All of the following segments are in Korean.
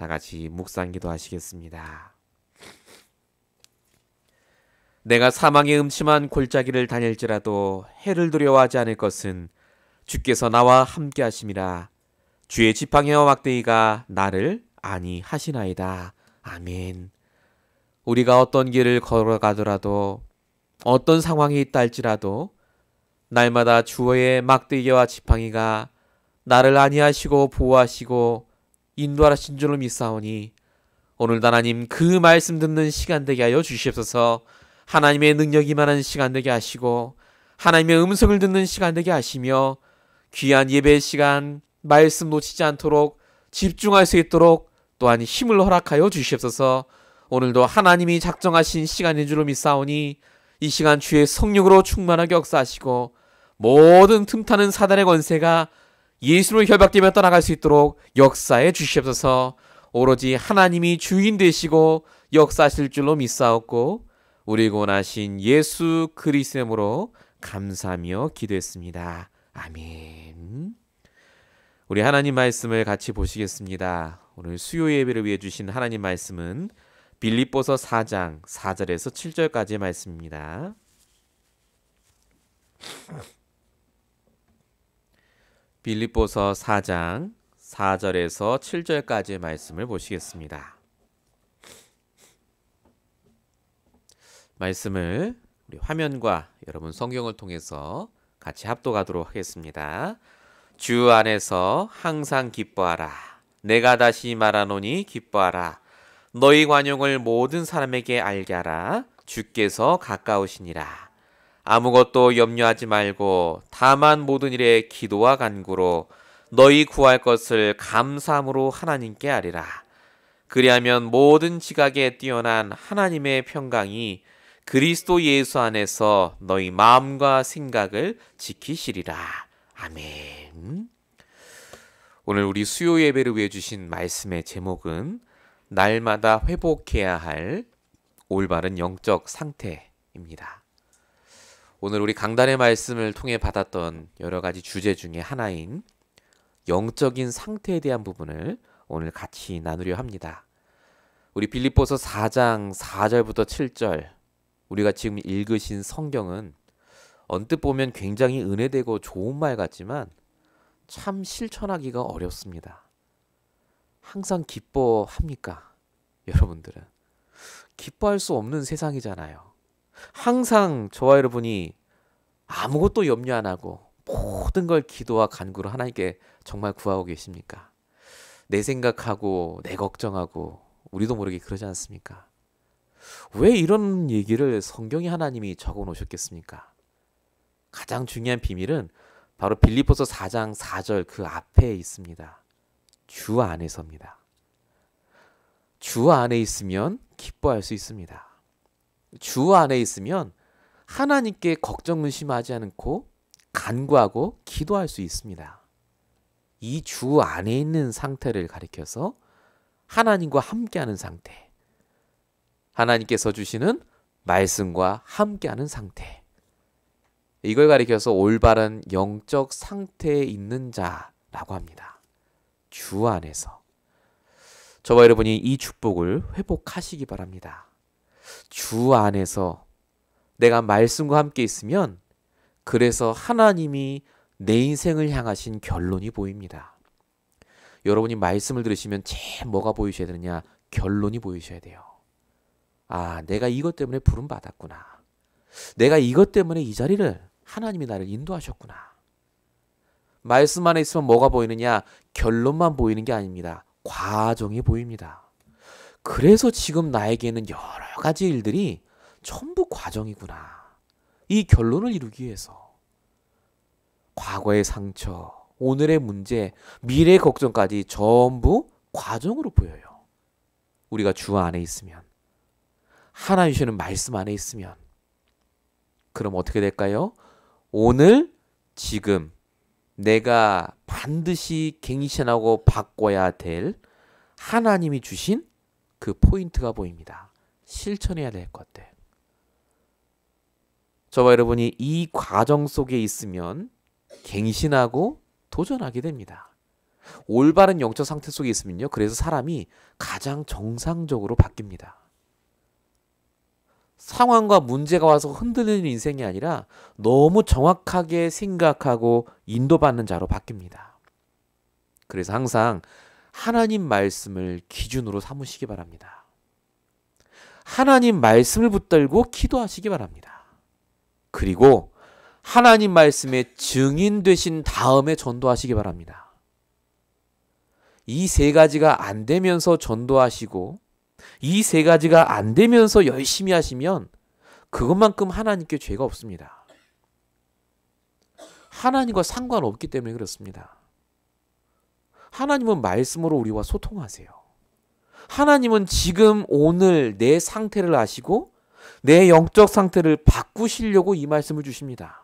다 같이 묵상 기도하시겠습니다. 내가 사망의 음침한 골짜기를 다닐지라도 해를 두려워하지 않을 것은 주께서 나와 함께 하심이라. 주의 지팡이와 막대기가 나를 안위하시나이다. 아멘. 우리가 어떤 길을 걸어가더라도 어떤 상황이 있다 할지라도 날마다 주의 막대기와 지팡이가 나를 안위하시고 보호하시고 인도하신 줄로 믿사오니 오늘도 하나님 그 말씀 듣는 시간 되게 하여 주시옵소서. 하나님의 능력이 임하는 시간 되게 하시고 하나님의 음성을 듣는 시간 되게 하시며 귀한 예배 시간 말씀 놓치지 않도록 집중할 수 있도록 또한 힘을 허락하여 주시옵소서. 오늘도 하나님이 작정하신 시간인 줄로 믿사오니 이 시간 주의 성령으로 충만하게 역사하시고 모든 틈타는 사단의 권세가 예수로 결박되며 떠나갈 수 있도록 역사해 주시옵소서. 오로지 하나님이 주인 되시고 역사하실 줄로 믿사옵고 우리 구원하신 예수 그리스도의 이름으로 감사하며 기도했습니다. 아멘. 우리 하나님 말씀을 같이 보시겠습니다. 오늘 수요 예배를 위해 주신 하나님 말씀은 빌립보서 4장 4절에서 7절까지의 말씀입니다. 빌립보서 4장 4절에서 7절까지의 말씀을 보시겠습니다. 말씀을 우리 화면과 여러분 성경을 통해서 같이 합독하도록 하겠습니다. 주 안에서 항상 기뻐하라. 내가 다시 말하노니 기뻐하라. 너희 관용을 모든 사람에게 알게 하라. 주께서 가까우시니라. 아무것도 염려하지 말고 다만 모든 일에 기도와 간구로 너희 구할 것을 감사함으로 하나님께 아뢰라. 그리하면 모든 지각에 뛰어난 하나님의 평강이 그리스도 예수 안에서 너희 마음과 생각을 지키시리라. 아멘. 오늘 우리 수요 예배를 위해 주신 말씀의 제목은 날마다 회복해야 할 올바른 영적 상태입니다. 오늘 우리 강단의 말씀을 통해 받았던 여러 가지 주제 중에 하나인 영적인 상태에 대한 부분을 오늘 같이 나누려 합니다. 우리 빌립보서 4장 4절부터 7절 우리가 지금 읽으신 성경은 언뜻 보면 굉장히 은혜되고 좋은 말 같지만 참 실천하기가 어렵습니다. 항상 기뻐합니까? 여러분들은 기뻐할 수 없는 세상이잖아요. 항상 저와 여러분이 아무것도 염려 안 하고 모든 걸 기도와 간구로 하나님께 정말 구하고 계십니까? 내 생각하고 내 걱정하고 우리도 모르게 그러지 않습니까? 왜 이런 얘기를 성경의 하나님이 적어 놓으셨겠습니까? 가장 중요한 비밀은 바로 빌립보서 4장 4절 그 앞에 있습니다. 주 안에서입니다. 주 안에 있으면 기뻐할 수 있습니다. 주 안에 있으면 하나님께 걱정 의심하지 않고 간구하고 기도할 수 있습니다. 이 주 안에 있는 상태를 가리켜서 하나님과 함께하는 상태, 하나님께서 주시는 말씀과 함께하는 상태, 이걸 가리켜서 올바른 영적 상태에 있는 자라고 합니다. 주 안에서. 저와 여러분이 이 축복을 회복하시기 바랍니다. 주 안에서 내가 말씀과 함께 있으면 그래서 하나님이 내 인생을 향하신 결론이 보입니다. 여러분이 말씀을 들으시면 제일 뭐가 보이셔야 되느냐? 결론이 보이셔야 돼요. 아, 내가 이것 때문에 부름 받았구나. 내가 이것 때문에 이 자리를 하나님이 나를 인도하셨구나. 말씀 안에 있으면 뭐가 보이느냐? 결론만 보이는 게 아닙니다. 과정이 보입니다. 그래서 지금 나에게는 여러 가지 일들이 전부 과정이구나. 이 결론을 이루기 위해서. 과거의 상처, 오늘의 문제, 미래의 걱정까지 전부 과정으로 보여요. 우리가 주 안에 있으면. 하나님 주시는 말씀 안에 있으면. 그럼 어떻게 될까요? 오늘, 지금 내가 반드시 갱신하고 바꿔야 될 하나님이 주신 그 포인트가 보입니다. 실천해야 될 것들. 저와 여러분이 이 과정 속에 있으면 갱신하고 도전하게 됩니다. 올바른 영적 상태 속에 있으면요. 그래서 사람이 가장 정상적으로 바뀝니다. 상황과 문제가 와서 흔들리는 인생이 아니라 너무 정확하게 생각하고 인도받는 자로 바뀝니다. 그래서 항상 하나님 말씀을 기준으로 삼으시기 바랍니다. 하나님 말씀을 붙들고 기도하시기 바랍니다. 그리고 하나님 말씀에 증인 되신 다음에 전도하시기 바랍니다. 이 세 가지가 안 되면서 전도하시고 이 세 가지가 안 되면서 열심히 하시면 그것만큼 하나님께 죄가 없습니다. 하나님과 상관없기 때문에 그렇습니다. 하나님은 말씀으로 우리와 소통하세요. 하나님은 지금 오늘 내 상태를 아시고 내 영적 상태를 바꾸시려고 이 말씀을 주십니다.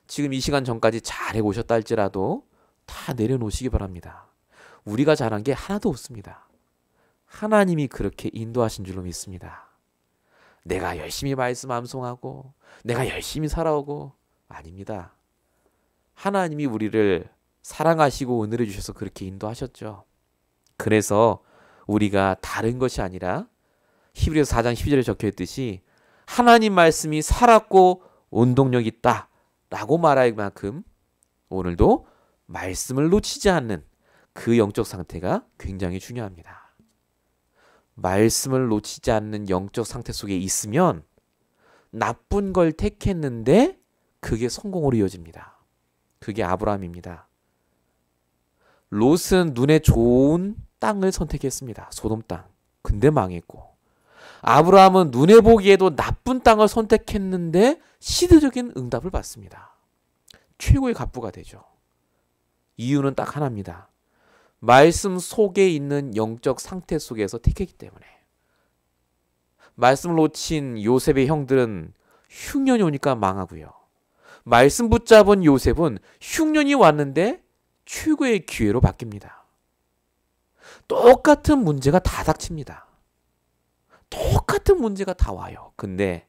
지금 이 시간 전까지 잘 해오셨다 할지라도 다 내려놓으시기 바랍니다. 우리가 잘한 게 하나도 없습니다. 하나님이 그렇게 인도하신 줄로 믿습니다. 내가 열심히 말씀 암송하고 내가 열심히 살아오고 아닙니다. 하나님이 우리를 사랑하시고 은혜를 주셔서 그렇게 인도하셨죠. 그래서 우리가 다른 것이 아니라 히브리서 4장 12절에 적혀있듯이 하나님 말씀이 살았고 운동력 있다 라고 말할 만큼 오늘도 말씀을 놓치지 않는 그 영적 상태가 굉장히 중요합니다. 말씀을 놓치지 않는 영적 상태 속에 있으면 나쁜 걸 택했는데 그게 성공으로 이어집니다. 그게 아브라함입니다. 롯은 눈에 좋은 땅을 선택했습니다. 소돔 땅. 근데 망했고 아브라함은 눈에 보기에도 나쁜 땅을 선택했는데 시대적인 응답을 받습니다. 최고의 갑부가 되죠. 이유는 딱 하나입니다. 말씀 속에 있는 영적 상태 속에서 택했기 때문에. 말씀을 놓친 요셉의 형들은 흉년이 오니까 망하고요. 말씀 붙잡은 요셉은 흉년이 왔는데 최고의 기회로 바뀝니다. 똑같은 문제가 다 닥칩니다. 똑같은 문제가 다 와요. 근데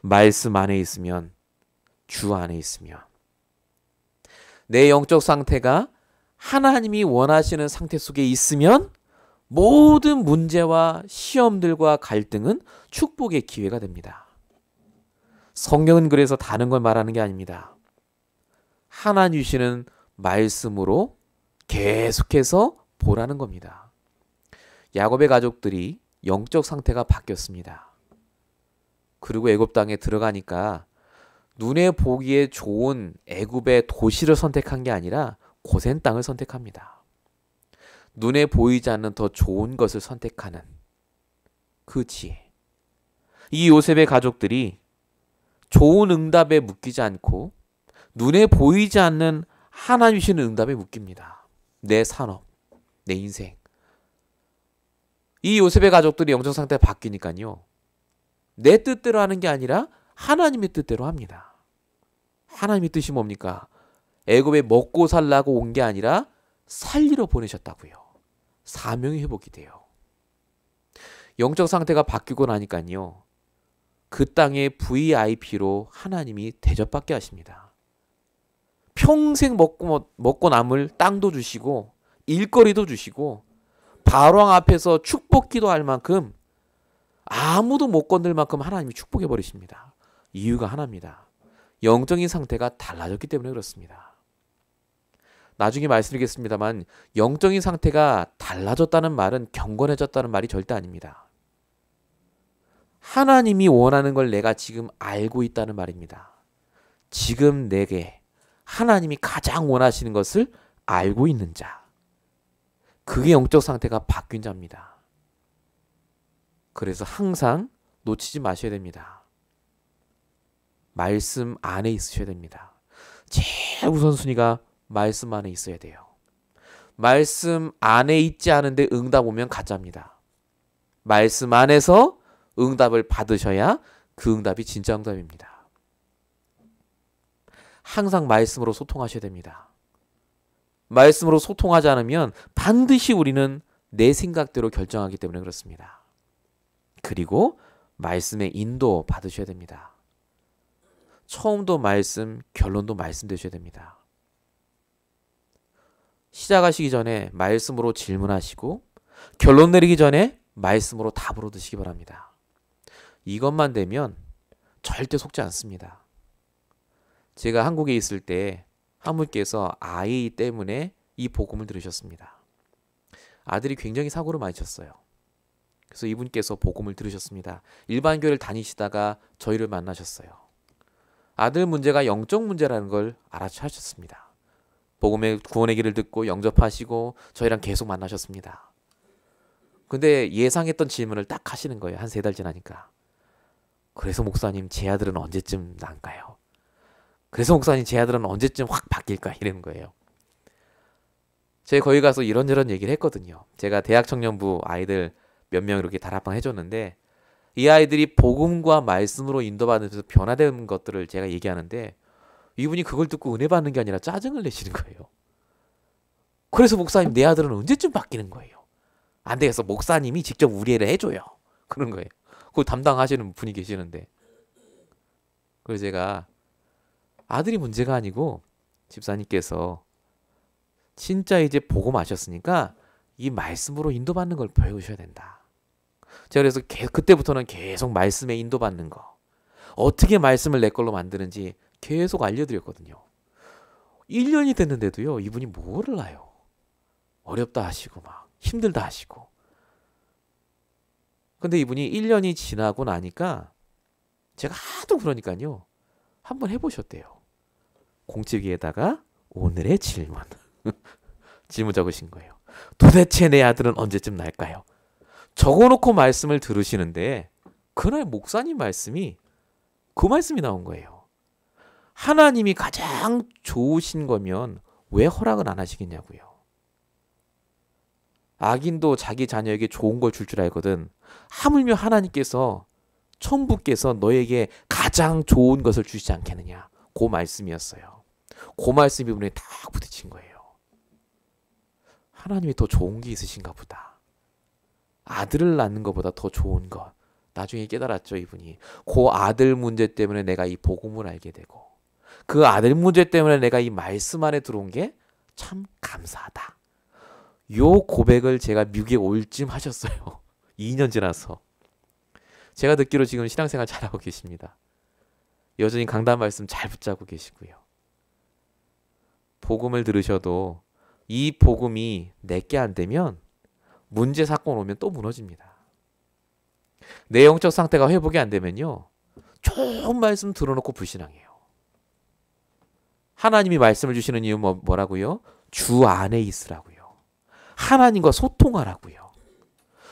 말씀 안에 있으면, 주 안에 있으면 내 영적 상태가 하나님이 원하시는 상태 속에 있으면 모든 문제와 시험들과 갈등은 축복의 기회가 됩니다. 성경은 그래서 다른 걸 말하는 게 아닙니다. 하나님 주시는 말씀으로 계속해서 보라는 겁니다. 야곱의 가족들이 영적 상태가 바뀌었습니다. 그리고 애굽 땅에 들어가니까 눈에 보기에 좋은 애굽의 도시를 선택한 게 아니라 고센 땅을 선택합니다. 눈에 보이지 않는 더 좋은 것을 선택하는 그 지혜. 이 요셉의 가족들이 좋은 응답에 묶이지 않고 눈에 보이지 않는 하나님 주시는 응답에 묶입니다. 내 산업, 내 인생. 이 요셉의 가족들이 영적 상태가 바뀌니까요. 내 뜻대로 하는 게 아니라 하나님의 뜻대로 합니다. 하나님의 뜻이 뭡니까? 애굽에 먹고 살라고 온 게 아니라 살리러 보내셨다고요. 사명이 회복이 돼요. 영적 상태가 바뀌고 나니까요. 그 땅의 VIP로 하나님이 대접받게 하십니다. 평생 먹고 남을 땅도 주시고 일거리도 주시고 바로왕 앞에서 축복 기도할 만큼 아무도 못 건들 만큼 하나님이 축복해 버리십니다. 이유가 하나입니다. 영적인 상태가 달라졌기 때문에 그렇습니다. 나중에 말씀드리겠습니다만 영적인 상태가 달라졌다는 말은 경건해졌다는 말이 절대 아닙니다. 하나님이 원하는 걸 내가 지금 알고 있다는 말입니다. 지금 내게 하나님이 가장 원하시는 것을 알고 있는 자. 그게 영적 상태가 바뀐 자입니다. 그래서 항상 놓치지 마셔야 됩니다. 말씀 안에 있으셔야 됩니다. 제일 우선순위가 말씀 안에 있어야 돼요. 말씀 안에 있지 않은데 응답 오면 가짜입니다. 말씀 안에서 응답을 받으셔야 그 응답이 진짜 응답입니다. 항상 말씀으로 소통하셔야 됩니다. 말씀으로 소통하지 않으면 반드시 우리는 내 생각대로 결정하기 때문에 그렇습니다. 그리고 말씀의 인도 받으셔야 됩니다. 처음도 말씀, 결론도 말씀 되셔야 됩니다. 시작하시기 전에 말씀으로 질문하시고 결론 내리기 전에 말씀으로 답을 얻으시기 바랍니다. 이것만 되면 절대 속지 않습니다. 제가 한국에 있을 때 한 분께서 아이 때문에 이 복음을 들으셨습니다. 아들이 굉장히 사고를 많이 쳤어요. 그래서 이분께서 복음을 들으셨습니다. 일반 교회를 다니시다가 저희를 만나셨어요. 아들 문제가 영적 문제라는 걸 알아차셨습니다. 복음의 구원의 길을 듣고 영접하시고 저희랑 계속 만나셨습니다. 근데 예상했던 질문을 딱 하시는 거예요. 한 3달 지나니까. 그래서 목사님 제 아들은 언제쯤 난가요? 그래서 목사님 제 아들은 언제쯤 확 바뀔까? 이러는 거예요. 제가 거기 가서 이런저런 얘기를 했거든요. 제가 대학 청년부 아이들 몇 명 이렇게 다락방 해줬는데 이 아이들이 복음과 말씀으로 인도받으면서 변화된 것들을 제가 얘기하는데 이분이 그걸 듣고 은혜 받는 게 아니라 짜증을 내시는 거예요. 그래서 목사님 내 아들은 언제쯤 바뀌는 거예요? 안 되겠어. 목사님이 직접 우리 애를 해줘요. 그런 거예요. 그걸 담당하시는 분이 계시는데. 그래서 제가 아들이 문제가 아니고 집사님께서 진짜 이제 복음 아셨으니까 이 말씀으로 인도받는 걸 배우셔야 된다. 제가 그래서 그때부터는 계속 말씀에 인도받는 거. 어떻게 말씀을 내 걸로 만드는지 계속 알려드렸거든요. 1년이 됐는데도요. 이분이 몰라요. 어렵다 하시고 막 힘들다 하시고. 근데 이분이 1년이 지나고 나니까 제가 하도 그러니까요. 한번 해보셨대요. 공책위에다가 오늘의 질문. 질문 적으신 거예요. 도대체 내 아들은 언제쯤 날까요? 적어놓고 말씀을 들으시는데 그날 목사님 말씀이 그 말씀이 나온 거예요. 하나님이 가장 좋으신 거면 왜 허락을 안 하시겠냐고요. 악인도 자기 자녀에게 좋은 걸 줄 줄 알거든. 하물며 하나님께서 천부께서 너에게 가장 좋은 것을 주시지 않겠느냐. 그 말씀이었어요. 그 말씀이 이분에 딱 부딪힌 거예요. 하나님이 더 좋은 게 있으신가 보다. 아들을 낳는 것보다 더 좋은 것. 나중에 깨달았죠, 이분이. 그 아들 문제 때문에 내가 이 복음을 알게 되고 그 아들 문제 때문에 내가 이 말씀 안에 들어온 게 참 감사하다. 요 고백을 제가 미국에 올 쯤 하셨어요. 2년 지나서. 제가 듣기로 지금 신앙생활 잘하고 계십니다. 여전히 강단 말씀 잘 붙잡고 계시고요. 복음을 들으셔도 이 복음이 내게 안 되면 문제 사건 오면 또 무너집니다. 내 영적 상태가 회복이 안 되면요. 좋은 말씀 들어놓고 불신앙해요. 하나님이 말씀을 주시는 이유 뭐라고요? 주 안에 있으라고요. 하나님과 소통하라고요.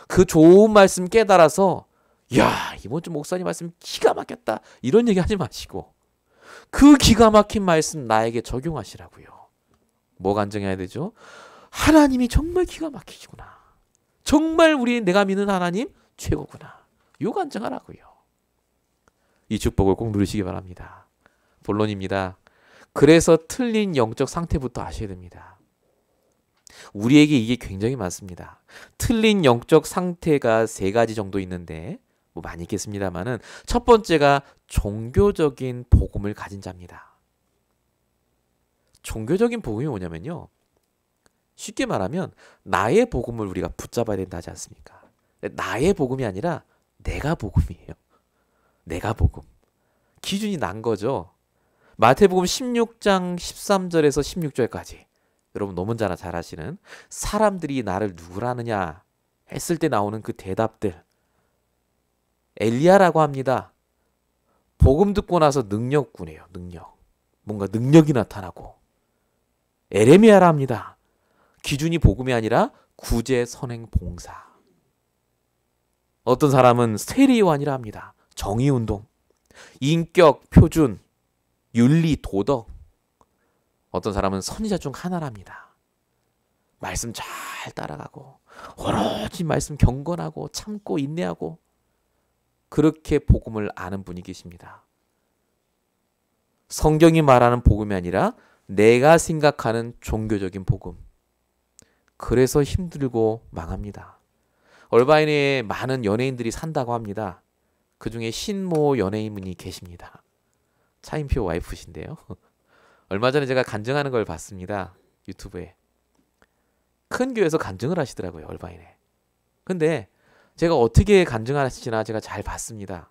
그 좋은 말씀 깨달아서 야 이번 주 목사님 말씀 기가 막혔다 이런 얘기 하지 마시고 그 기가 막힌 말씀 나에게 적용하시라고요. 뭐 간증해야 되죠? 하나님이 정말 기가 막히시구나. 정말 내가 믿는 하나님 최고구나. 요 간증하라고요. 이 축복을 꼭 누리시기 바랍니다. 본론입니다. 그래서 틀린 영적 상태부터 아셔야 됩니다. 우리에게 이게 굉장히 많습니다. 틀린 영적 상태가 3가지 정도 있는데 뭐 많이 있겠습니다만은 첫 번째가 종교적인 복음을 가진 자입니다. 종교적인 복음이 뭐냐면요. 쉽게 말하면 나의 복음을 우리가 붙잡아야 된다 하지 않습니까? 나의 복음이 아니라 내가 복음이에요. 내가 복음. 기준이 난 거죠. 마태복음 16장 13절에서 16절까지 여러분 너무 잘 아시는 사람들이 나를 누구라 하느냐 했을 때 나오는 그 대답들. 엘리야라고 합니다. 복음 듣고 나서 능력꾼이에요. 능력. 뭔가 능력이 나타나고. 에레미야라 합니다. 기준이 복음이 아니라 구제, 선행, 봉사. 어떤 사람은 세리요한이라 합니다. 정의운동, 인격, 표준, 윤리, 도덕. 어떤 사람은 선지자 중 하나랍니다. 말씀 잘 따라가고 오로지 말씀 경건하고 참고 인내하고 그렇게 복음을 아는 분이 계십니다. 성경이 말하는 복음이 아니라 내가 생각하는 종교적인 복음. 그래서 힘들고 망합니다. 얼바인에 많은 연예인들이 산다고 합니다. 그중에 신모 연예인분이 계십니다. 차인표 와이프신데요. 얼마 전에 제가 간증하는 걸 봤습니다. 유튜브에. 큰 교회에서 간증을 하시더라고요. 얼바인에. 근데 제가 어떻게 간증하시나 제가 잘 봤습니다.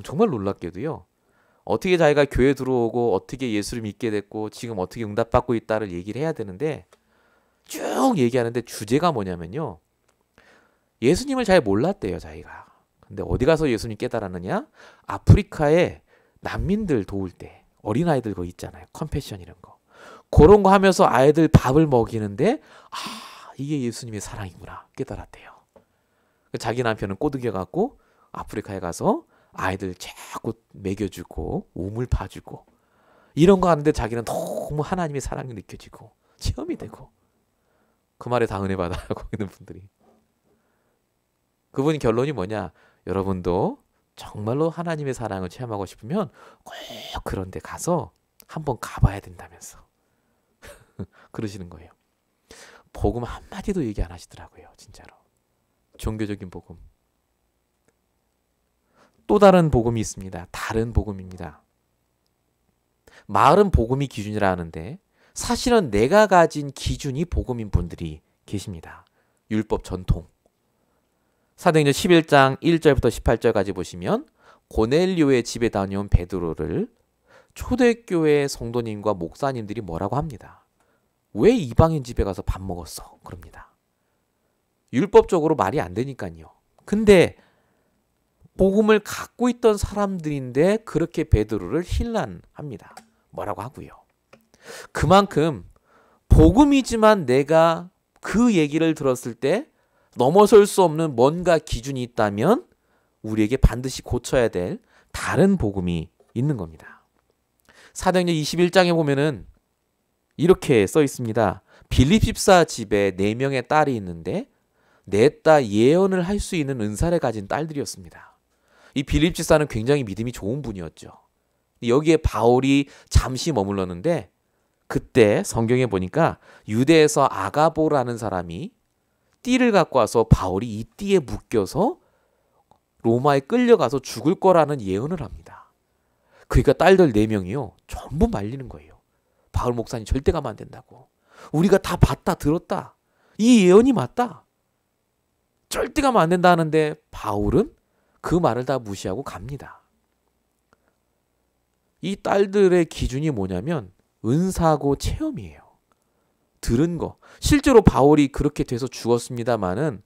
정말 놀랍게도요. 어떻게 자기가 교회 들어오고 어떻게 예수를 믿게 됐고 지금 어떻게 응답받고 있다를 얘기를 해야 되는데 쭉 얘기하는데 주제가 뭐냐면요. 예수님을 잘 몰랐대요. 자기가. 근데 어디 가서 예수님 깨달았느냐? 아프리카에 난민들 도울 때 어린아이들 거 있잖아요. 컴패션 이런 거. 그런 거 하면서 아이들 밥을 먹이는데 이게 예수님의 사랑이구나 깨달았대요. 자기 남편은 꼬드겨갖고 아프리카에 가서 아이들 자꾸 먹여주고 우물 파주고 이런 거 하는데 자기는 너무 하나님의 사랑이 느껴지고 체험이 되고 그 말에 다 은혜 받아라고 있는 분들이. 그분이 결론이 뭐냐? 여러분도 정말로 하나님의 사랑을 체험하고 싶으면 꼭 그런 데 가서 한번 가봐야 된다면서 그러시는 거예요. 복음 한마디도 얘기 안 하시더라고요. 진짜로. 종교적인 복음. 또 다른 복음이 있습니다. 다른 복음입니다. 말은 복음이 기준이라 하는데 사실은 내가 가진 기준이 복음인 분들이 계십니다. 율법 전통. 사도행전 11장 1절부터 18절까지 보시면 고넬료의 집에 다녀온 베드로를 초대교회 성도님과 목사님들이 뭐라고 합니다. 왜 이방인 집에 가서 밥 먹었어? 그럽니다. 율법적으로 말이 안 되니까요. 근데 복음을 갖고 있던 사람들인데 그렇게 베드로를 힐난합니다. 뭐라고 하고요. 그만큼 복음이지만 내가 그 얘기를 들었을 때 넘어설 수 없는 뭔가 기준이 있다면 우리에게 반드시 고쳐야 될 다른 복음이 있는 겁니다. 사도행전 21장에 보면은 이렇게 써 있습니다. 빌립 집사 집에 4명의 딸이 있는데 넷다 예언을 할 수 있는 은사를 가진 딸들이었습니다. 이 빌립 집사는 굉장히 믿음이 좋은 분이었죠. 여기에 바울이 잠시 머물렀는데 그때 성경에 보니까 유대에서 아가보라는 사람이 띠를 갖고 와서 바울이 이 띠에 묶여서 로마에 끌려가서 죽을 거라는 예언을 합니다. 그러니까 딸들 4명이요. 전부 말리는 거예요. 바울 목사님 절대 가면 안 된다고. 우리가 다 봤다 들었다. 이 예언이 맞다. 절대 가면 안 된다 하는데 바울은 그 말을 다 무시하고 갑니다. 이 딸들의 기준이 뭐냐면 은사고 체험이에요. 들은 거. 실제로 바울이 그렇게 돼서 죽었습니다마는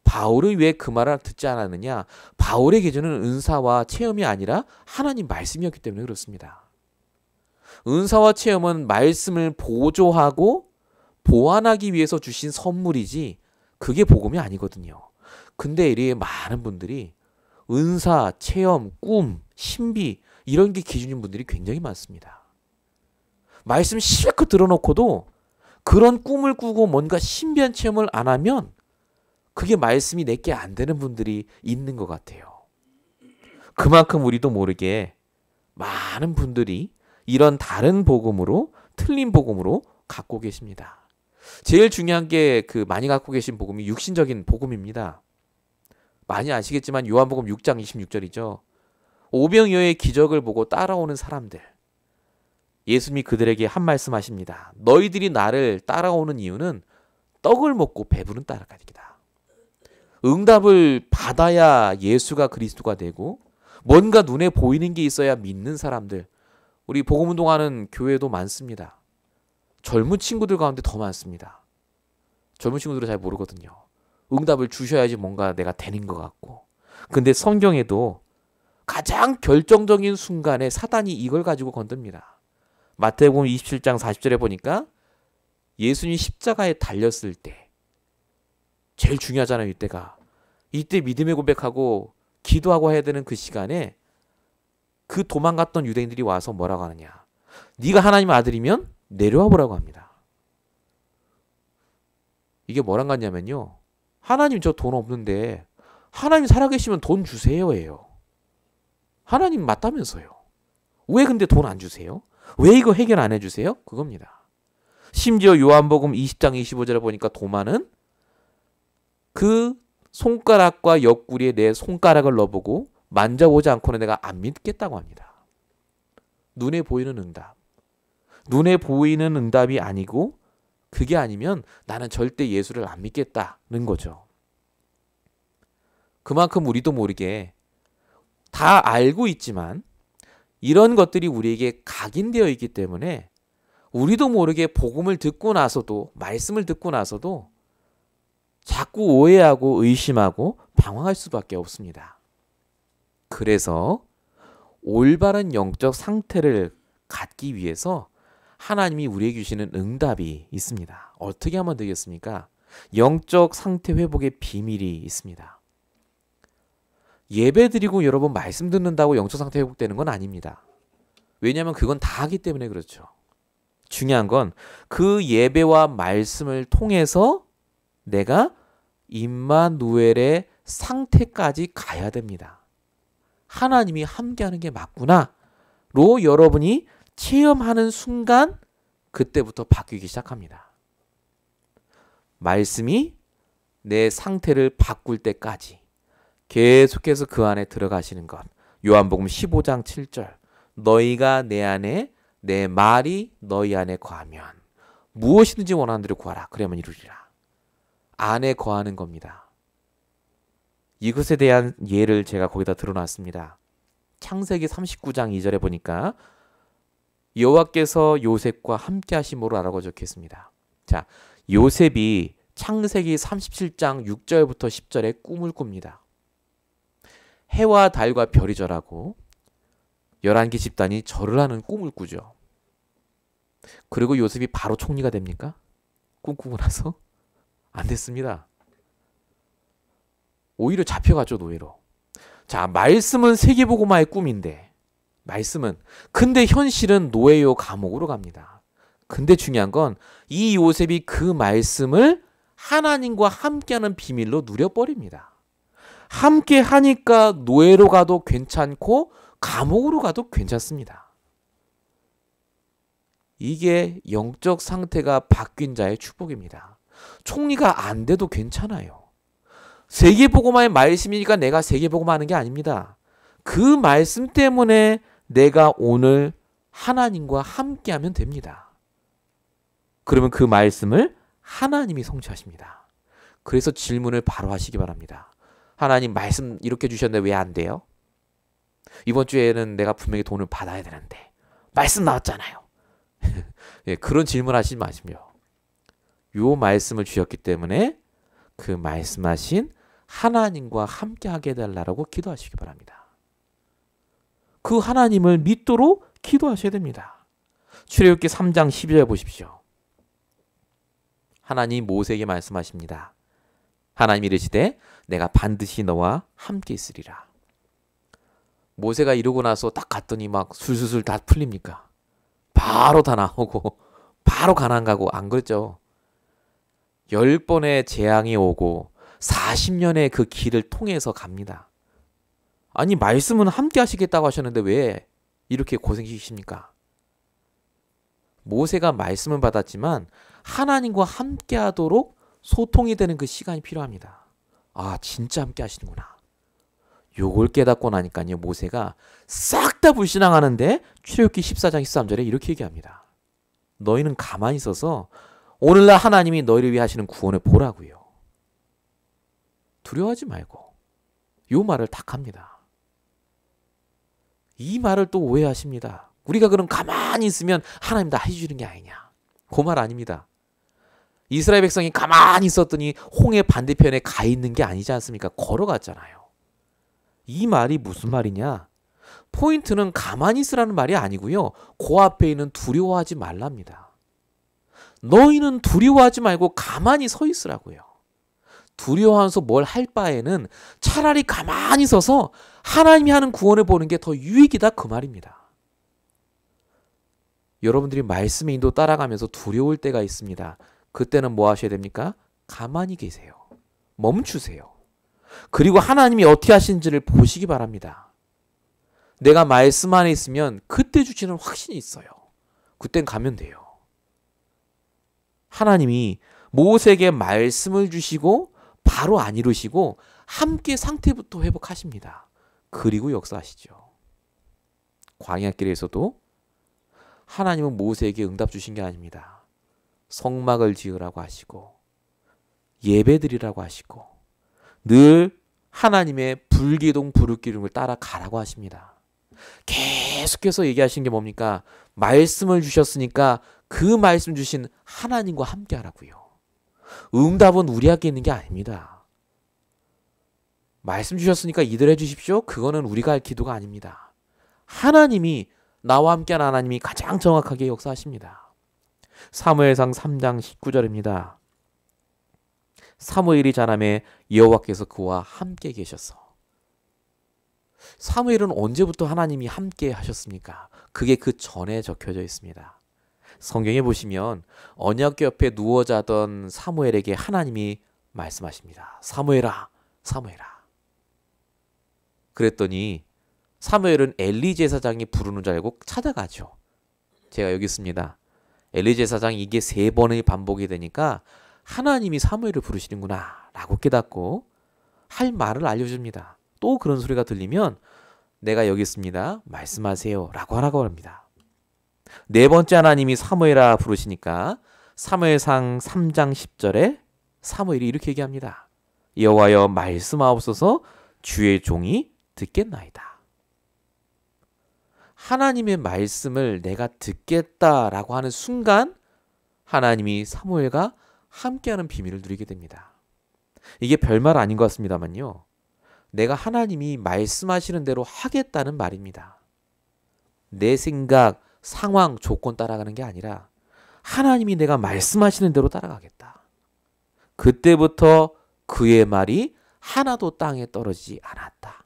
바울은 왜 그 말을 듣지 않았느냐? 바울의 기준은 은사와 체험이 아니라 하나님 말씀이었기 때문에 그렇습니다. 은사와 체험은 말씀을 보조하고 보완하기 위해서 주신 선물이지 그게 복음이 아니거든요. 근데 이렇게 많은 분들이 은사, 체험, 꿈, 신비 이런 게 기준인 분들이 굉장히 많습니다. 말씀 실컷 들어놓고도 그런 꿈을 꾸고 뭔가 신비한 체험을 안 하면 그게 말씀이 내게 안 되는 분들이 있는 것 같아요. 그만큼 우리도 모르게 많은 분들이 이런 다른 복음으로 틀린 복음으로 갖고 계십니다. 제일 중요한 게 그 많이 갖고 계신 복음이 육신적인 복음입니다. 많이 아시겠지만 요한복음 6장 26절이죠. 오병이어의 기적을 보고 따라오는 사람들. 예수님이 그들에게 한 말씀 하십니다. 너희들이 나를 따라오는 이유는 떡을 먹고 배부른 따라가기다. 응답을 받아야 예수가 그리스도가 되고 뭔가 눈에 보이는 게 있어야 믿는 사람들. 우리 복음운동하는 교회도 많습니다. 젊은 친구들 가운데 더 많습니다. 젊은 친구들은 잘 모르거든요. 응답을 주셔야지 뭔가 내가 되는 것 같고. 근데 성경에도 가장 결정적인 순간에 사단이 이걸 가지고 건듭니다. 마태복음 27장 40절에 보니까 예수님이 십자가에 달렸을 때 제일 중요하잖아요. 이때 믿음의 고백하고 기도하고 해야 되는 그 시간에 그 도망갔던 유대인들이 와서 뭐라고 하느냐. 네가 하나님의 아들이면 내려와 보라고 합니다. 이게 뭐랑 같냐면요. 하나님 저 돈 없는데 하나님 살아계시면 돈 주세요예요. 하나님 맞다면서요. 왜 근데 돈 안 주세요? 왜 이거 해결 안 해주세요? 그겁니다. 심지어 요한복음 20장 25절에 보니까 도마는 그 손가락과 옆구리에 내 손가락을 넣어보고 만져보지 않고는 내가 안 믿겠다고 합니다. 눈에 보이는 응답. 눈에 보이는 응답이 아니고 그게 아니면 나는 절대 예수를 안 믿겠다는 거죠. 그만큼 우리도 모르게 다 알고 있지만 이런 것들이 우리에게 각인되어 있기 때문에 우리도 모르게 복음을 듣고 나서도, 말씀을 듣고 나서도 자꾸 오해하고 의심하고 방황할 수밖에 없습니다. 그래서 올바른 영적 상태를 갖기 위해서 하나님이 우리에게 주시는 응답이 있습니다. 어떻게 하면 되겠습니까? 영적 상태 회복의 비밀이 있습니다. 예배 드리고 여러분 말씀 듣는다고 영적 상태 회복되는 건 아닙니다. 왜냐하면 그건 다 하기 때문에 그렇죠. 중요한 건 그 예배와 말씀을 통해서 내가 임마누엘의 상태까지 가야 됩니다. 하나님이 함께하는 게 맞구나로 여러분이 체험하는 순간 그때부터 바뀌기 시작합니다. 말씀이 내 상태를 바꿀 때까지 계속해서 그 안에 들어가시는 것. 요한복음 15장 7절. 너희가 내 안에 내 말이 너희 안에 거하면 무엇이든지 원하는 대로 구하라. 그러면 이루리라. 안에 거하는 겁니다. 이것에 대한 예를 제가 거기다 드러놨습니다. 창세기 39장 2절에 보니까 여호와께서 요셉과 함께 하심으로라고 적혀 있습니다. 자, 요셉이 창세기 37장 6절부터 10절에 꿈을 꿉니다. 해와 달과 별이 절하고 11개 집단이 절을 하는 꿈을 꾸죠. 그리고 요셉이 바로 총리가 됩니까? 꿈꾸고 나서? 안 됐습니다. 오히려 잡혀갔죠, 노예로. 자, 말씀은 세계복음화의 꿈인데 말씀은 근데 현실은 노예요 감옥으로 갑니다. 근데 중요한 건 이 요셉이 그 말씀을 하나님과 함께하는 비밀로 누려버립니다. 함께 하니까 노예로 가도 괜찮고 감옥으로 가도 괜찮습니다. 이게 영적 상태가 바뀐 자의 축복입니다. 총리가 안 돼도 괜찮아요. 세계복음화의 말씀이니까 내가 세계복음화하는 게 아닙니다. 그 말씀 때문에 내가 오늘 하나님과 함께하면 됩니다. 그러면 그 말씀을 하나님이 성취하십니다. 그래서 질문을 바로 하시기 바랍니다. 하나님 말씀 이렇게 주셨는데 왜 안 돼요? 이번 주에는 내가 분명히 돈을 받아야 되는데 말씀 나왔잖아요. 예, 그런 질문 하시지 마시며 요 말씀을 주셨기 때문에 그 말씀하신 하나님과 함께하게 해달라고 기도하시기 바랍니다. 그 하나님을 믿도록 기도하셔야 됩니다. 출애굽기 3장 12절 보십시오. 하나님 모세에게 말씀하십니다. 하나님이 이르시되 내가 반드시 너와 함께 있으리라. 모세가 이러고 나서 딱 갔더니 막 술술술 다 풀립니까? 바로 다 나오고 바로 가나안 가고 안 그랬죠. 10번의 재앙이 오고 40년의 그 길을 통해서 갑니다. 아니 말씀은 함께 하시겠다고 하셨는데 왜 이렇게 고생시키십니까? 모세가 말씀을 받았지만 하나님과 함께 하도록 소통이 되는 그 시간이 필요합니다. 아 진짜 함께 하시는구나. 요걸 깨닫고 나니까요 모세가 싹 다 불신앙하는데 출애굽기 14장 13절에 이렇게 얘기합니다. 너희는 가만히 있어서 오늘날 하나님이 너희를 위해 하시는 구원을 보라고요. 두려워하지 말고 요 말을 딱 합니다. 이 말을 또 오해하십니다. 우리가 그럼 가만히 있으면 하나님 다 해주시는 게 아니냐. 그 말 아닙니다. 이스라엘 백성이 가만히 있었더니 홍해 반대편에 가 있는 게 아니지 않습니까? 걸어갔잖아요. 이 말이 무슨 말이냐? 포인트는 가만히 있으라는 말이 아니고요. 그 앞에 있는 두려워하지 말랍니다. 너희는 두려워하지 말고 가만히 서 있으라고요. 두려워하면서 뭘 할 바에는 차라리 가만히 서서 하나님이 하는 구원을 보는 게 더 유익이다 그 말입니다. 여러분들이 말씀의 인도 따라가면서 두려울 때가 있습니다. 그때는 뭐 하셔야 됩니까? 가만히 계세요. 멈추세요. 그리고 하나님이 어떻게 하시는지를 보시기 바랍니다. 내가 말씀 안에 있으면 그때 주시는 확신이 있어요. 그땐 가면 돼요. 하나님이 모세에게 말씀을 주시고 바로 안 이루시고 함께 상태부터 회복하십니다. 그리고 역사하시죠. 광야길에서도 하나님은 모세에게 응답 주신 게 아닙니다. 성막을 지으라고 하시고 예배드리라고 하시고 늘 하나님의 불기둥 부르기둥을 따라가라고 하십니다. 계속해서 얘기하신 게 뭡니까? 말씀을 주셨으니까 그 말씀 주신 하나님과 함께 하라고요. 응답은 우리에게 있는 게 아닙니다. 말씀 주셨으니까 이대로 해주십시오. 그거는 우리가 할 기도가 아닙니다. 하나님이 나와 함께하는 하나님이 가장 정확하게 역사하십니다. 사무엘상 3장 19절입니다. 사무엘이 자라매 여호와께서 그와 함께 계셔서. 사무엘은 언제부터 하나님이 함께 하셨습니까? 그게 그 전에 적혀져 있습니다. 성경에 보시면 언약 옆에 누워 자던 사무엘에게 하나님이 말씀하십니다. 사무엘아, 사무엘아. 그랬더니 사무엘은 엘리 제사장이 부르는 줄 알고 찾아가죠. 제가 여기 있습니다. 엘리 제사장이 이게 3번의 반복이 되니까 하나님이 사무엘을 부르시는구나 라고 깨닫고 할 말을 알려줍니다. 또 그런 소리가 들리면 내가 여기 있습니다. 말씀하세요 라고 하라고 합니다. 4번째 하나님이 사무엘아 부르시니까 사무엘상 3장 10절에 사무엘이 이렇게 얘기합니다. 여호와여 말씀하옵소서 주의 종이 듣겠나이다. 하나님의 말씀을 내가 듣겠다라고 하는 순간 하나님이 사무엘과 함께하는 비밀을 누리게 됩니다. 이게 별말 아닌 것 같습니다만요. 내가 하나님이 말씀하시는 대로 하겠다는 말입니다. 내 생각, 상황, 조건 따라가는 게 아니라 하나님이 내가 말씀하시는 대로 따라가겠다. 그때부터 그의 말이 하나도 땅에 떨어지지 않았다.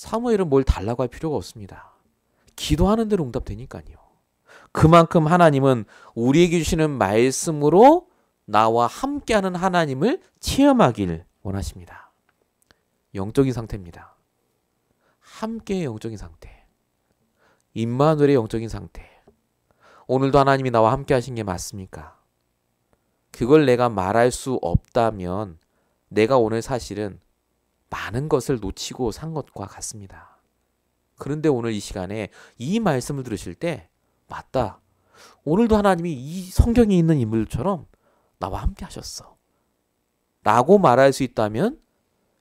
사무엘은 뭘 달라고 할 필요가 없습니다. 기도하는 대로 응답되니까요. 그만큼 하나님은 우리에게 주시는 말씀으로 나와 함께하는 하나님을 체험하길 원하십니다. 영적인 상태입니다. 함께의 영적인 상태. 임마누엘의 영적인 상태. 오늘도 하나님이 나와 함께 하신 게 맞습니까? 그걸 내가 말할 수 없다면 내가 오늘 사실은 많은 것을 놓치고 산 것과 같습니다. 그런데 오늘 이 시간에 이 말씀을 들으실 때 맞다. 오늘도 하나님이 이 성경에 있는 인물처럼 나와 함께 하셨어. 라고 말할 수 있다면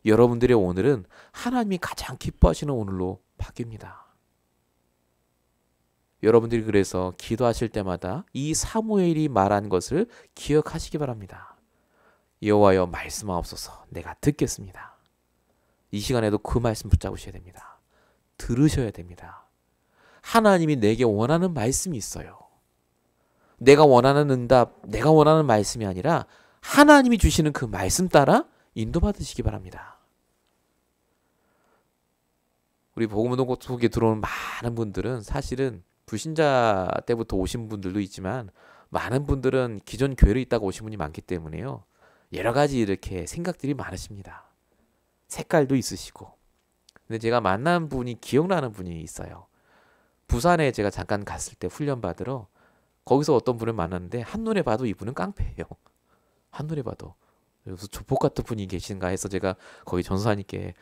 여러분들의 오늘은 하나님이 가장 기뻐하시는 오늘로 바뀝니다. 여러분들이 그래서 기도하실 때마다 이 사무엘이 말한 것을 기억하시기 바랍니다. 여호와여 말씀하옵소서 내가 듣겠습니다. 이 시간에도 그 말씀 붙잡으셔야 됩니다. 들으셔야 됩니다. 하나님이 내게 원하는 말씀이 있어요. 내가 원하는 응답, 내가 원하는 말씀이 아니라 하나님이 주시는 그 말씀 따라 인도받으시기 바랍니다. 우리 복음운동 속에 들어오는 많은 분들은 사실은 불신자 때부터 오신 분들도 있지만 많은 분들은 기존 교회에 있다가 오신 분이 많기 때문에요. 여러 가지 이렇게 생각들이 많으십니다. 색깔도 있으시고. 근데 제가 만난 분이 기억나는 분이 있어요. 부산에 제가 잠깐 갔을 때 훈련 받으러 거기서 어떤 분을 만났는데 한눈에 봐도 이분은 깡패예요. 한눈에 봐도. 그래서 조폭 같은 분이 계신가 해서 제가 거기 전사님께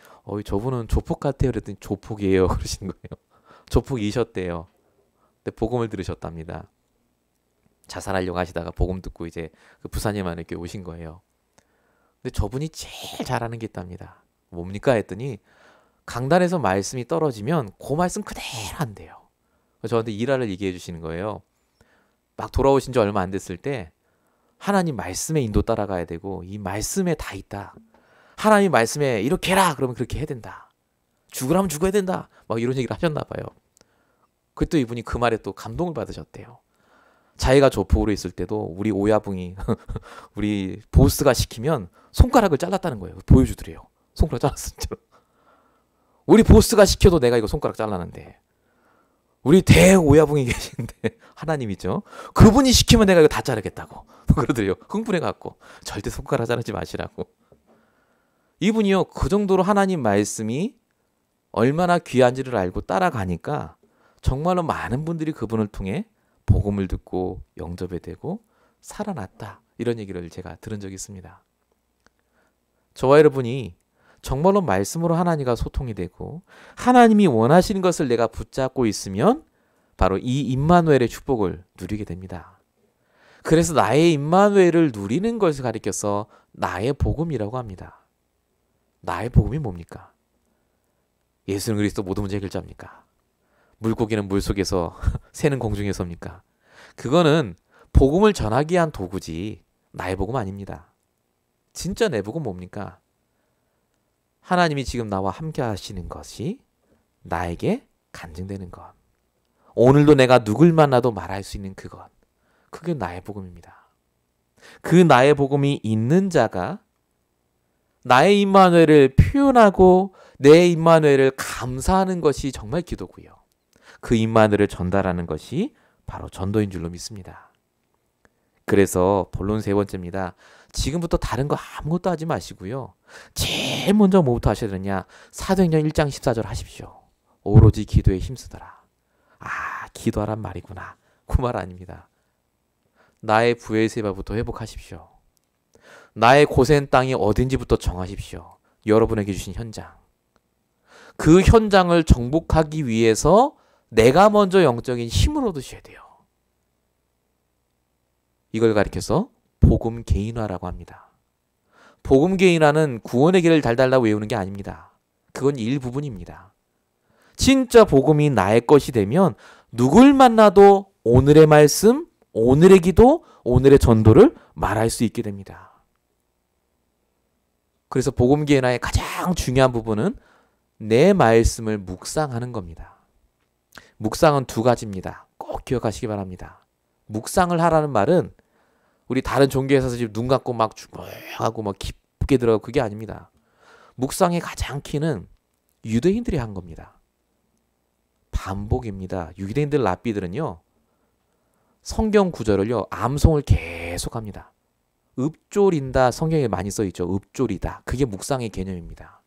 저분은 조폭 같아요 그랬더니 조폭이에요 그러시는 거예요. 조폭이셨대요. 근데 복음을 들으셨답니다. 자살하려고 하시다가 복음 듣고 이제 그 부산에만 이렇게 오신 거예요. 근데 저분이 제일 잘하는 게 있답니다. 뭡니까 했더니 강단에서 말씀이 떨어지면 그 말씀 그대로 한대요. 저한테 일화를 얘기해 주시는 거예요. 막 돌아오신 지 얼마 안 됐을 때 하나님 말씀의 인도 따라가야 되고 이 말씀에 다 있다. 하나님 말씀에 이렇게 해라 그러면 그렇게 해야 된다. 죽으라면 죽어야 된다. 막 이런 얘기를 하셨나 봐요. 그때 이분이 그 말에 또 감동을 받으셨대요. 자기가 조폭으로 있을 때도 우리 오야붕이 우리 보스가 시키면 손가락을 잘랐다는 거예요. 보여주더래요. 손가락 잘랐어 진짜로. 우리 보스가 시켜도 내가 이거 손가락 잘라는데 우리 대오야붕이 계신데 하나님이죠. 그분이 시키면 내가 이거 다 자르겠다고 그러더래요. 흥분해갖고 절대 손가락 자르지 마시라고. 이분이요 그 정도로 하나님 말씀이 얼마나 귀한지를 알고 따라가니까 정말로 많은 분들이 그분을 통해 복음을 듣고 영접에 되고 살아났다. 이런 얘기를 제가 들은 적이 있습니다. 저와 여러분이 정말로 말씀으로 하나님과 소통이 되고 하나님이 원하시는 것을 내가 붙잡고 있으면 바로 이 임마누엘의 축복을 누리게 됩니다. 그래서 나의 임마누엘을 누리는 것을 가리켜서 나의 복음이라고 합니다. 나의 복음이 뭡니까? 예수는 그리스도 모든 문제 해결자입니까? 물고기는 물속에서 새는 공중에서입니까? 그거는 복음을 전하기 위한 도구지 나의 복음 아닙니다. 진짜 내 복음 뭡니까? 하나님이 지금 나와 함께 하시는 것이 나에게 간증되는 것. 오늘도 내가 누굴 만나도 말할 수 있는 그것. 그게 나의 복음입니다. 그 나의 복음이 있는 자가 나의 임마누엘을 표현하고 내 임마누엘을 감사하는 것이 정말 기도고요. 그 임마누엘을 전달하는 것이 바로 전도인 줄로 믿습니다. 그래서 본론 세 번째입니다. 지금부터 다른 거 아무것도 하지 마시고요. 제일 먼저 뭐부터 하셔야 되느냐? 사도행전 1장 14절 하십시오. 오로지 기도에 힘쓰더라. 아, 기도하란 말이구나. 그 말 아닙니다. 나의 부엘세바부터 회복하십시오. 나의 고센 땅이 어딘지부터 정하십시오. 여러분에게 주신 현장. 그 현장을 정복하기 위해서 내가 먼저 영적인 힘을 얻으셔야 돼요. 이걸 가리켜서 복음 개인화라고 합니다. 복음 개인화는 구원의 길을 달달라 외우는 게 아닙니다. 그건 일부분입니다. 진짜 복음이 나의 것이 되면 누굴 만나도 오늘의 말씀, 오늘의 기도, 오늘의 전도를 말할 수 있게 됩니다. 그래서 복음 개인화의 가장 중요한 부분은 내 말씀을 묵상하는 겁니다. 묵상은 두 가지입니다. 꼭 기억하시기 바랍니다. 묵상을 하라는 말은 우리 다른 종교에서 지금 눈 감고 막 하고 막 깊게 들어가고 그게 아닙니다. 묵상의 가장 키는 유대인들이 한 겁니다. 반복입니다. 유대인들 랍비들은요. 성경 구절을요. 암송을 계속합니다. 읊조린다. 성경에 많이 써있죠. 읊조리다. 그게 묵상의 개념입니다.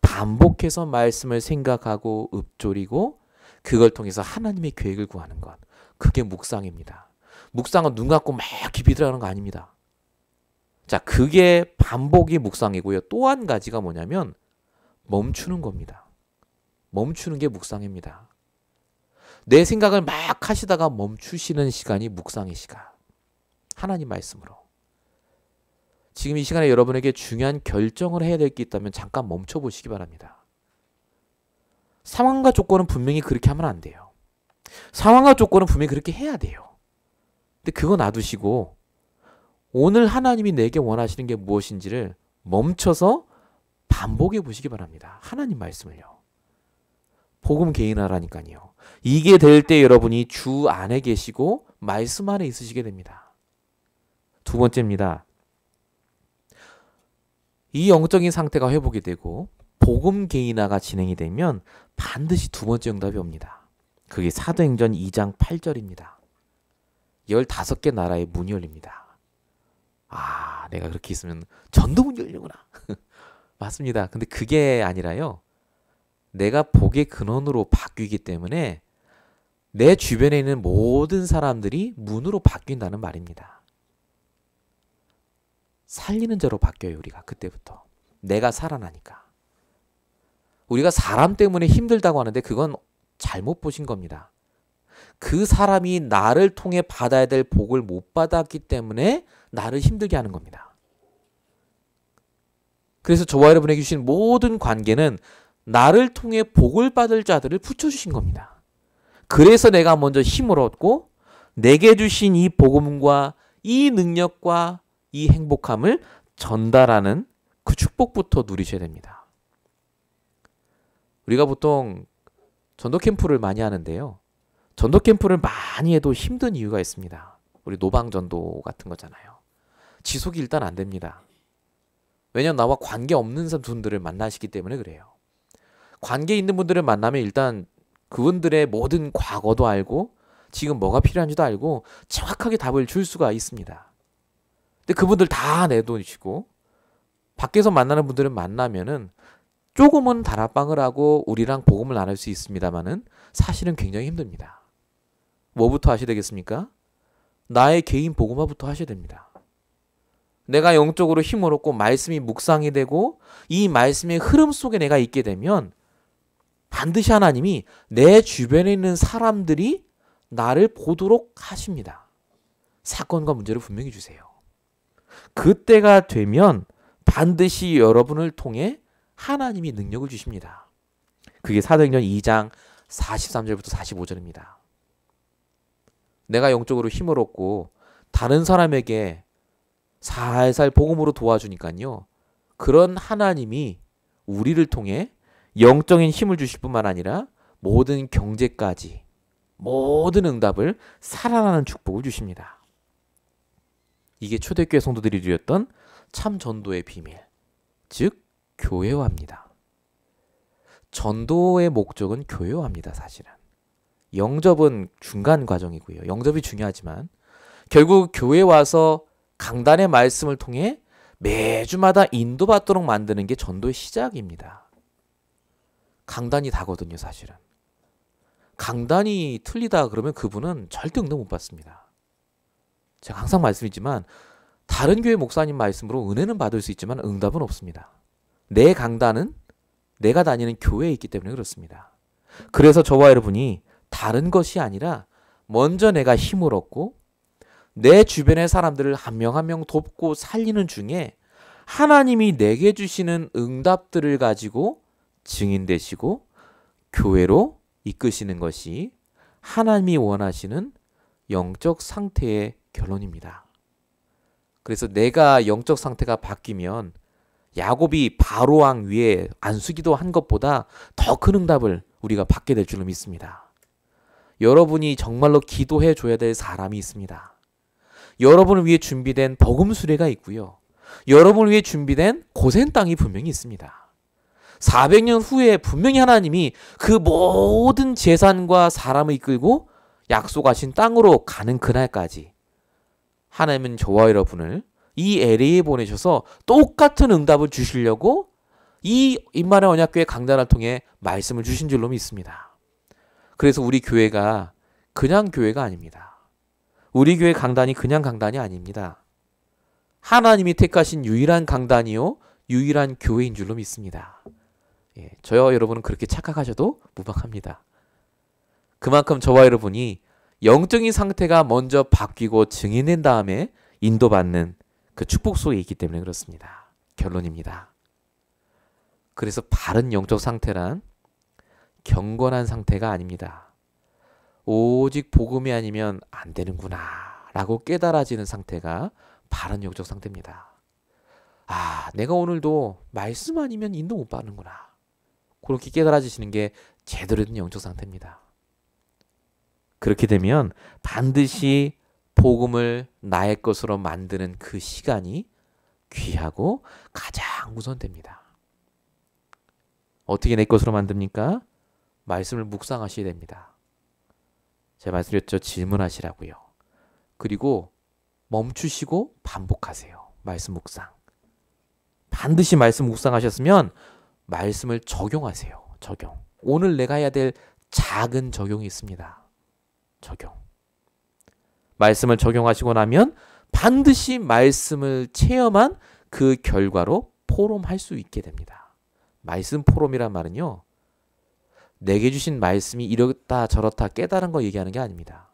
반복해서 말씀을 생각하고 읊조리고 그걸 통해서 하나님의 계획을 구하는 것. 그게 묵상입니다. 묵상은 눈 감고 막 깊이 들어가는 거 아닙니다. 자, 그게 반복이 묵상이고요. 또 한 가지가 뭐냐면 멈추는 겁니다. 멈추는 게 묵상입니다. 내 생각을 막 하시다가 멈추시는 시간이 묵상의 시간. 하나님 말씀으로. 지금 이 시간에 여러분에게 중요한 결정을 해야 될 게 있다면 잠깐 멈춰보시기 바랍니다. 상황과 조건은 분명히 그렇게 하면 안 돼요. 상황과 조건은 분명히 그렇게 해야 돼요. 근데 그거 놔두시고 오늘 하나님이 내게 원하시는 게 무엇인지를 멈춰서 반복해 보시기 바랍니다. 하나님 말씀을요. 복음 개인화라니까요. 이게 될 때 여러분이 주 안에 계시고 말씀 안에 있으시게 됩니다. 두 번째입니다. 이 영적인 상태가 회복이 되고 복음 개인화가 진행이 되면 반드시 두 번째 응답이 옵니다. 그게 사도행전 2장 8절입니다. 15개 나라의 문이 열립니다. 아, 내가 그렇게 있으면 전도문이 열리구나. 맞습니다. 근데 그게 아니라요. 내가 복의 근원으로 바뀌기 때문에 내 주변에 있는 모든 사람들이 문으로 바뀐다는 말입니다. 살리는 자로 바뀌어요. 우리가 그때부터. 내가 살아나니까. 우리가 사람 때문에 힘들다고 하는데 그건 잘못 보신 겁니다. 그 사람이 나를 통해 받아야 될 복을 못 받았기 때문에 나를 힘들게 하는 겁니다. 그래서 저와 여러분에게 주신 모든 관계는 나를 통해 복을 받을 자들을 붙여주신 겁니다. 그래서 내가 먼저 힘을 얻고 내게 주신 이 복음과 이 능력과 이 행복함을 전달하는 그 축복부터 누리셔야 됩니다. 우리가 보통 전도 캠프를 많이 하는데요. 전도 캠프를 많이 해도 힘든 이유가 있습니다. 우리 노방전도 같은 거잖아요. 지속이 일단 안 됩니다. 왜냐하면 나와 관계 없는 분들을 만나시기 때문에 그래요. 관계 있는 분들을 만나면 일단 그분들의 모든 과거도 알고 지금 뭐가 필요한지도 알고 정확하게 답을 줄 수가 있습니다. 근데 그분들 다 내놓으시고 밖에서 만나는 분들을 만나면은 조금은 다락방을 하고 우리랑 복음을 나눌 수 있습니다만은 사실은 굉장히 힘듭니다. 뭐부터 하셔야 되겠습니까? 나의 개인 복음화부터 하셔야 됩니다. 내가 영적으로 힘을 얻고 말씀이 묵상이 되고 이 말씀의 흐름 속에 내가 있게 되면 반드시 하나님이 내 주변에 있는 사람들이 나를 통해 복을 받게 나를 보도록 하십니다. 사건과 문제를 분명히 주세요. 그때가 되면 반드시 여러분을 통해 하나님이 능력을 주십니다. 그게 사도행전 2장 43절부터 45절입니다. 내가 영적으로 힘을 얻고 다른 사람에게 살살 복음으로 도와주니까요. 그런 하나님이 우리를 통해 영적인 힘을 주실 뿐만 아니라 모든 경제까지 모든 응답을 살아나는 축복을 주십니다. 이게 초대교회 성도들이 누렸던 참 전도의 비밀, 즉 교회화입니다. 전도의 목적은 교회화입니다. 사실은. 영접은 중간 과정이고요. 영접이 중요하지만 결국 교회에 와서 강단의 말씀을 통해 매주마다 인도받도록 만드는 게 전도의 시작입니다. 강단이 다거든요. 사실은. 강단이 틀리다 그러면 그분은 절대 응답 못 받습니다. 제가 항상 말씀이지만 다른 교회 목사님 말씀으로 은혜는 받을 수 있지만 응답은 없습니다. 내 강단은 내가 다니는 교회에 있기 때문에 그렇습니다. 그래서 저와 여러분이 다른 것이 아니라 먼저 내가 힘을 얻고 내 주변의 사람들을 한 명 한 명 돕고 살리는 중에 하나님이 내게 주시는 응답들을 가지고 증인되시고 교회로 이끄시는 것이 하나님이 원하시는 영적 상태의 결론입니다. 그래서 내가 영적 상태가 바뀌면 야곱이 바로왕 위에 안수기도 한 것보다 더 큰 응답을 우리가 받게 될 줄로 믿습니다. 여러분이 정말로 기도해 줘야 될 사람이 있습니다. 여러분을 위해 준비된 복음 수레가 있고요. 여러분을 위해 준비된 고센 땅이 분명히 있습니다. 400년 후에 분명히 하나님이 그 모든 재산과 사람을 이끌고 약속하신 땅으로 가는 그날까지 하나님은 저와 여러분을 이 LA에 보내셔서 똑같은 응답을 주시려고 이 임마누엘 언약교회 강단을 통해 말씀을 주신 줄로 믿습니다. 그래서 우리 교회가 그냥 교회가 아닙니다. 우리 교회 강단이 그냥 강단이 아닙니다. 하나님이 택하신 유일한 강단이요 유일한 교회인 줄로 믿습니다. 저와 여러분은 그렇게 착각하셔도 무방합니다. 그만큼 저와 여러분이 영적인 상태가 먼저 바뀌고 증인된 다음에 인도받는 그 축복 속에 있기 때문에 그렇습니다. 결론입니다. 그래서 바른 영적 상태란 경건한 상태가 아닙니다. 오직 복음이 아니면 안 되는구나 라고 깨달아지는 상태가 바른 영적 상태입니다. 아, 내가 오늘도 말씀 아니면 인도 못 받는구나. 그렇게 깨달아지시는 게 제대로 된 영적 상태입니다. 그렇게 되면 반드시 복음을 나의 것으로 만드는 그 시간이 귀하고 가장 우선됩니다. 어떻게 내 것으로 만듭니까? 말씀을 묵상하셔야 됩니다. 제가 말씀드렸죠. 질문하시라고요. 그리고 멈추시고 반복하세요. 말씀 묵상. 반드시 말씀 묵상하셨으면 말씀을 적용하세요. 적용. 오늘 내가 해야 될 작은 적용이 있습니다. 적용. 말씀을 적용하시고 나면 반드시 말씀을 체험한 그 결과로 포럼할 수 있게 됩니다. 말씀 포럼이란 말은요. 내게 주신 말씀이 이렇다 저렇다 깨달은 거 얘기하는 게 아닙니다.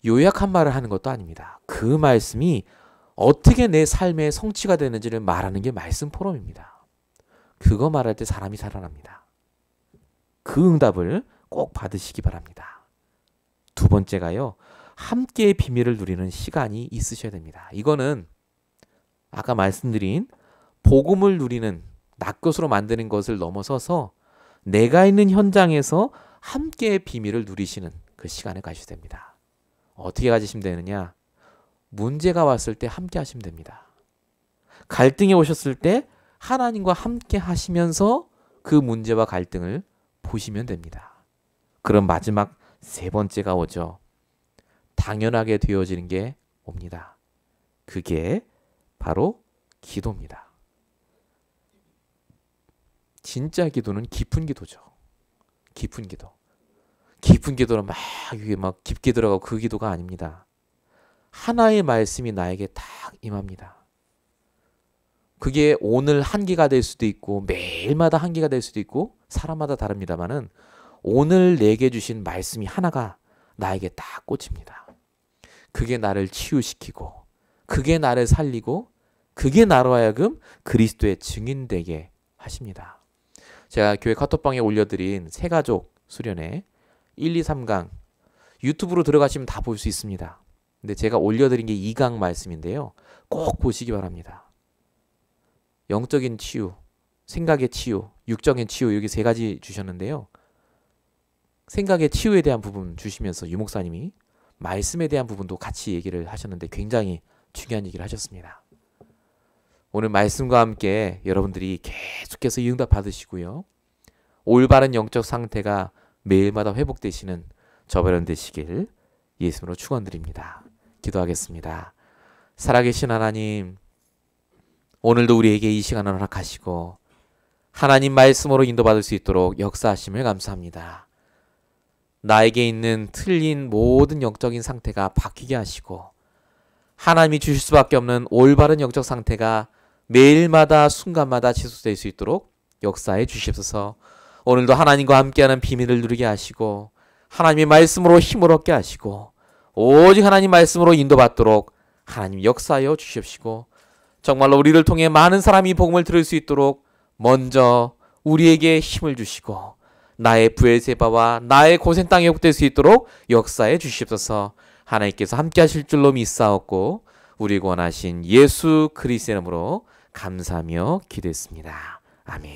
요약한 말을 하는 것도 아닙니다. 그 말씀이 어떻게 내 삶의 성취가 되는지를 말하는 게 말씀 포럼입니다. 그거 말할 때 사람이 살아납니다. 그 응답을 꼭 받으시기 바랍니다. 두 번째가요. 함께의 비밀을 누리는 시간이 있으셔야 됩니다. 이거는 아까 말씀드린 복음을 누리는 나 것으로 만드는 것을 넘어서서 내가 있는 현장에서 함께의 비밀을 누리시는 그 시간을 가셔야 됩니다. 어떻게 가지시면 되느냐? 문제가 왔을 때 함께 하시면 됩니다. 갈등이 오셨을 때 하나님과 함께 하시면서 그 문제와 갈등을 보시면 됩니다. 그럼 마지막 세 번째가 오죠. 당연하게 되어지는 게 옵니다. 그게 바로 기도입니다. 진짜 기도는 깊은 기도죠. 깊은 기도. 깊은 기도는 막 깊게 들어가고 그 기도가 아닙니다. 하나의 말씀이 나에게 딱 임합니다. 그게 오늘 한계가 될 수도 있고 매일마다 한계가 될 수도 있고 사람마다 다릅니다만은 오늘 내게 주신 말씀이 하나가 나에게 딱 꽂힙니다. 그게 나를 치유시키고 그게 나를 살리고 그게 나로 하여금 그리스도의 증인되게 하십니다. 제가 교회 카톡방에 올려드린 새가족 수련회 1, 2, 3강 유튜브로 들어가시면 다 볼 수 있습니다. 근데 제가 올려드린 게 2강 말씀인데요. 꼭 보시기 바랍니다. 영적인 치유, 생각의 치유, 육적인 치유 여기 세 가지 주셨는데요. 생각의 치유에 대한 부분 주시면서 유 목사님이 말씀에 대한 부분도 같이 얘기를 하셨는데 굉장히 중요한 얘기를 하셨습니다. 오늘 말씀과 함께 여러분들이 계속해서 이 응답 받으시고요. 올바른 영적 상태가 매일마다 회복되시는 저버련 되시길 예수님으로 축원드립니다. 기도하겠습니다. 살아계신 하나님, 오늘도 우리에게 이 시간을 허락하시고 하나님 말씀으로 인도받을 수 있도록 역사하심을 감사합니다. 나에게 있는 틀린 모든 영적인 상태가 바뀌게 하시고 하나님이 주실 수밖에 없는 올바른 영적 상태가 매일마다 순간마다 지속될 수 있도록 역사해 주시옵소서. 오늘도 하나님과 함께하는 비밀을 누리게 하시고 하나님의 말씀으로 힘을 얻게 하시고 오직 하나님 말씀으로 인도받도록 하나님 역사하여 주시옵시고 정말로 우리를 통해 많은 사람이 복음을 들을 수 있도록 먼저 우리에게 힘을 주시고 나의 브엘세바와 나의 고센 땅에 회복될 수 있도록 역사해 주시옵소서. 하나님께서 함께 하실 줄로 믿사옵고 우리 원하신 예수 그리스도의 이름으로 감사하며 기도했습니다. 아멘.